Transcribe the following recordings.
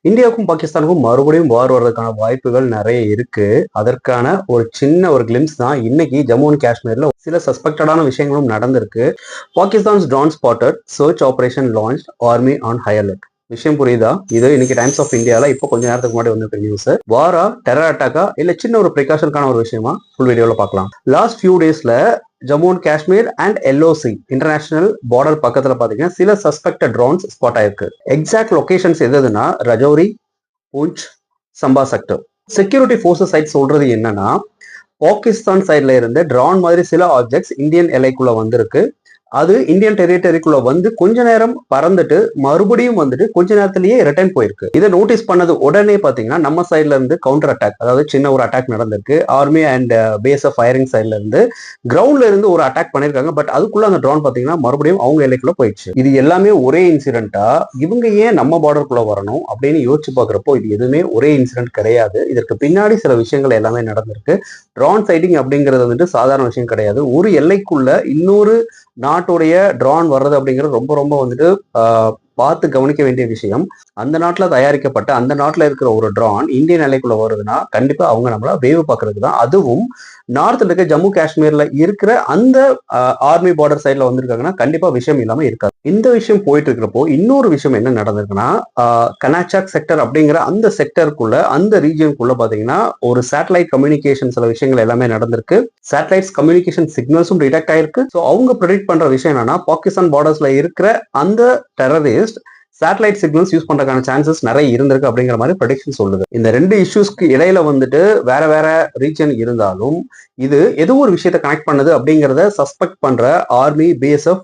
இந்தியாவுக்கும் பாகிஸ்தானுக்கும் மறுபடியும் வார் வர்றதுக்கான வாய்ப்புகள் நிறைய இருக்கு. அதற்கான ஒரு சின்ன ஒரு கிளிம்ஸ் தான் இன்னைக்கு ஜம்மு அண்ட் காஷ்மீர்ல சில சஸ்பெக்டடான விஷயங்களும் நடந்திருக்கு. Pakistan's drone spotted search operation launch army on high alert. விஷயம் புரியுதா? இது இன்னைக்கு டைம்ஸ் ஆஃப் இந்தியால இப்போ கொஞ்ச நேரத்துக்கு முன்னாடி வந்திருக்க நியூஸ். வாரா, டெரர் அட்டாக்கா, இல்ல சின்ன ஒரு ப்ரிகாஷனுக்கான ஒரு விஷயமா ஃபுல் வீடியோல பார்க்கலாம். லாஸ்ட் ஃபியூ டேஸ்ல Jammu and Kashmir and LOC international border பக்கத்துல பாத்தீங்கன்னா சில சஸ்பெக்டட் ட்ரோன்ஸ் ஸ்பாட் ஆயிருக்கு. எக்ஸாக்ட் லொகேஷன்ஸ் எதுனா ரஜௌரி, பூஞ்ச், சம்பா செக்டர். செக்யூரிட்டி ஃபோர்ஸஸ் சைட் சொல்றது என்னன்னா, பாகிஸ்தான் சைட்ல இருந்து ட்ரோன் மாதிரி சில ஆப்ஜெக்ட்ஸ் இந்தியன் எல்லைக்குள்ள வந்திருக்கு. அது இந்தியன் டெரிட்டரிக்குள்ள வந்து கொஞ்ச நேரம் பறந்துட்டு மறுபடியும் வந்துட்டு கொஞ்ச நேரத்திலேயே ரிட்டர்ன் போயிருக்கு. இதை நோட்டீஸ் பண்ணது உடனே பாத்தீங்கன்னா நம்ம சைட்ல இருந்து கவுண்டர் அட்டாக், அதாவது சின்ன ஒரு அட்டாக் நடந்திருக்கு. Army and base of firing சைட்ல இருந்து கிரவுண்ட்ல இருந்து ஒரு அட்டாக் பண்ணிருக்காங்க. பட் அதுக்குள்ள அந்த ட்ரோன் பாத்தீங்கன்னா மறுபடியும் அவங்க எல்லைக்குள்ள போயிடுச்சு. இது எல்லாமே ஒரே இன்சிடென்ட்டா? இவங்க ஏன் நம்ம பார்டருக்குள்ள வரணும் அப்படின்னு யோசிச்சு பாக்குறப்போ இது எதுவுமே ஒரே இன்சிடென்ட் கிடையாது. இதற்கு பின்னாடி சில விஷயங்கள் எல்லாமே நடந்திருக்கு. ட்ரோன் சைட்டிங் அப்படிங்கிறது வந்துட்டு சாதாரண விஷயம் கிடையாது. ஒரு எல்லைக்குள்ள இன்னொரு நாட்டுடைய ட்ரோன் வர்றது அப்படிங்கிறது ரொம்ப ரொம்ப வந்துட்டு பார்த்து கவனிக்க வேண்டிய விஷயம். அந்த நாட்டில் தயாரிக்கப்பட்ட அந்த நாட்டில் இருக்கிற ஒரு ட்ரோன் இந்தியன் எல்லைக்குள்ள வருதுன்னா கண்டிப்பா அவங்க நம்மள வேவு பார்க்கறதுக்கு தான். அதுவும் நார்த்ல இருக்க ஜம்மு காஷ்மீர்ல இருக்கிற அந்த ஆர்மி பார்டர் சைட்ல வந்திருக்காங்கன்னா கண்டிப்பா விஷயம் இல்லாம இருக்காது. இந்த விஷயம் போயிட்டு இருக்கிறப்போ இன்னொரு விஷயம் என்ன நடந்திருக்குன்னா, கனாச்சாக் செக்டர் அப்படிங்கிற அந்த செக்டருக்குள்ள அந்த ரீஜியனுக்குள்ள பாத்தீங்கன்னா ஒரு சேட்டலைட் கம்யூனிகேஷன் சில விஷயங்கள் எல்லாமே நடந்திருக்கு. சேட்டலைட்ஸ் கம்யூனிகேஷன் சிக்னல்ஸும் டிடெக்ட் ஆயிருக்கு. ஸோ அவங்க ப்ரெடிக்ட் பண்ற விஷயம் என்னன்னா, பாகிஸ்தான் பார்டர்ஸ்ல இருக்கிற அந்த டெரரிஸ்ட் சேட்டலைட் சிக்னல்ஸ் யூஸ் பண்றதுக்கான சான்சஸ் நிறைய இருந்திருக்கு அப்படிங்கிற மாதிரி ப்ரெடிக்ஷன் சொல்லுது. இந்த ரெண்டு இஷ்யூஸ்க்கு இடையில வந்துட்டு வேற வேற ரீஜன் இருந்தாலும் இது ஏதோ ஒரு விஷயத்தை கனெக்ட் பண்ணுது அப்படிங்கிறத சஸ்பெக்ட் பண்ற army, BSF,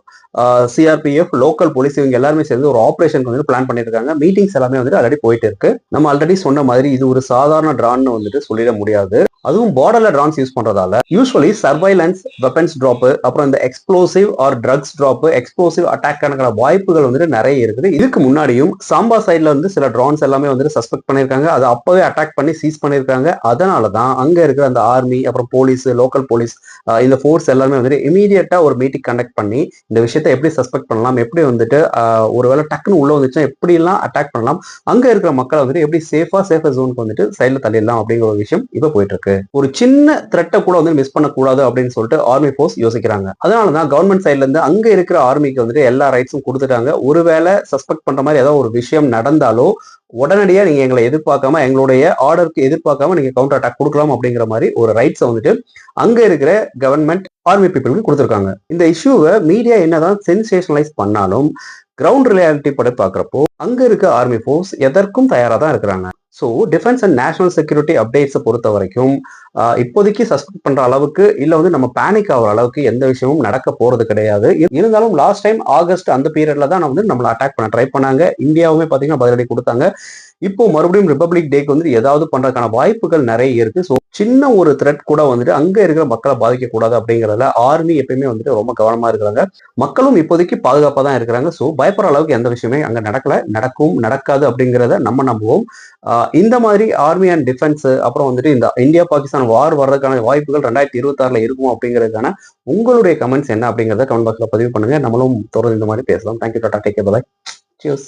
CRPF, local police இவங்க எல்லாருமே சேர்ந்து ஒரு ஆபரேஷன் வந்து பிளான் பண்ணிருக்காங்க. மீட்டிங்ஸ் எல்லாமே வந்துட்டு ஆல்ரெடி போயிட்டு இருக்கு. நம்ம ஆல்ரெடி சொன்ன மாதிரி இது ஒரு சாதாரண ட்ரான்னு வந்துட்டு சொல்லிட முடியாது. அதுவும் பார்டர்ல ட்ரான்ஸ் யூஸ் பண்றதால யூஸ்வலி சர்வைலன்ஸ், வெப்பன்ஸ் டிராப், அப்புறம் இந்த explosive or drugs drop, explosive அட்டாக்கான வாய்ப்புகள் வந்துட்டு நிறைய இருக்குது. இதுக்கு முன்னாடியும் சாம்பா சைட்ல வந்து சில ட்ரான்ஸ் எல்லாமே வந்துட்டு சஸ்பெக்ட் பண்ணிருக்காங்க. அதை அப்பவே அட்டாக் பண்ணி சீஸ் பண்ணிருக்காங்க. அதனாலதான் அங்க இருக்கிற அந்த ஆர்மி, அப்புறம் போலீஸ், லோக்கல் போலீஸ், இந்த ஃபோர்ஸ் எல்லாமே வந்துட்டு இமீடியட்டா ஒரு மீட்டிங் கண்டக்ட் பண்ணி இந்த விஷயத்தை எப்படி சஸ்பெக்ட் பண்ணலாம், எப்படி வந்துட்டு ஒருவேளை டக்குன்னு உள்ள வந்துச்சுன்னா எப்படி எல்லாம் அட்டாக் பண்ணலாம், அங்க இருக்கிற மக்களை வந்துட்டு எப்படி சேஃபர் ஜோனுக்கு வந்துட்டு சைட்ல தள்ளிடலாம் அப்படிங்கிற ஒரு விஷயம் இப்ப போயிட்டு இருக்கு. ஒரு சின்ன த்ரெட்டை கூட வந்து மிஸ் பண்ணக்கூடாது அப்படின்னு சொல்லிட்டு ஆர்மி ஃபோர்ஸ் யோசிக்கிறாங்க. அதனாலதான் கவர்மெண்ட் சைட்ல இருந்து அங்க இருக்கிற ஆர்மிக்கு வந்துட்டு எல்லா ரைட்ஸும் கொடுத்துட்டாங்க. ஒருவேளை சஸ்பெக்ட் பண்ற மாதிரி ஏதாவது ஒரு விஷயம் நடந்தாலோ உடனடியா நீங்க எங்களை எதிர்பார்க்காம, எங்களுடைய ஆர்டருக்கு எதிர்பார்க்காம நீங்க கவுண்டர் அட்டாக் கொடுக்கலாம் அப்படிங்கிற மாதிரி ஒரு ரைட்ஸை வந்துட்டு அங்க இருக்கிற கவர்மெண்ட் ஆர்மி பீப்புளுக்கு கொடுத்துருக்காங்க. இந்த இஷ்யூவை மீடியா என்னதான் சென்சேஷனலைஸ் பண்ணாலும் கிரவுண்ட் ரியாலிட்டி படி பார்க்குறப்போ அங்க இருக்க ஆர்மி ஃபோர்ஸ் எதற்கும் தயாரா தான் இருக்கிறாங்க. So defence and national security அப்டேட்ஸை பொறுத்த வரைக்கும் இப்போதைக்கு சஸ்பெக்ட் பண்ற அளவுக்கு இல்ல வந்து நம்ம பேனிக் ஆகிற அளவுக்கு எந்த விஷயமும் நடக்க போறது கிடையாது. இருந்தாலும் லாஸ்ட் டைம் ஆகஸ்ட் அந்த பீரியட்ல தான் வந்து நம்மளை அட்டாக் பண்ண ட்ரை பண்ணாங்க. இந்தியாவுமே பாத்தீங்கன்னா பதிலடி கொடுத்தாங்க. இப்போ மறுபடியும் ரிபப்ளிக் டேக்கு வந்து ஏதாவது பண்றதுக்கான வாய்ப்புகள் நிறைய இருக்கு. ஸோ சின்ன ஒரு த்ரெட் கூட வந்துட்டு அங்க இருக்கிற மக்களை பாதிக்க கூடாது அப்படிங்கறதுல ஆர்மி எப்பயுமே வந்துட்டு ரொம்ப கவனமா இருக்கிறாங்க. மக்களும் இப்போதைக்கு பாதுகாப்பா தான் இருக்கிறாங்க. ஸோ பயப்படுற அளவுக்கு எந்த விஷயமே அங்க நடக்கல, நடக்காது அப்படிங்கிறத நம்ம நம்புவோம். இந்த மாதிரி ஆர்மி அண்ட் டிஃபென்ஸ், அப்புறம் வந்துட்டு இந்த இந்தியா பாகிஸ்தான் வார் வர்றதுக்கான வாய்ப்புகள் 2026 இருக்கும் அப்படிங்கிறதுக்கான உங்களுடைய கமெண்ட்ஸ் என்ன அப்படிங்கறத கமெண்ட் பாக்ஸ்ல பதிவு பண்ணுங்க. நம்மளும் தொடர்ந்து இந்த மாதிரி பேசலாம். Thank you, tata, take care, bye. Cheers.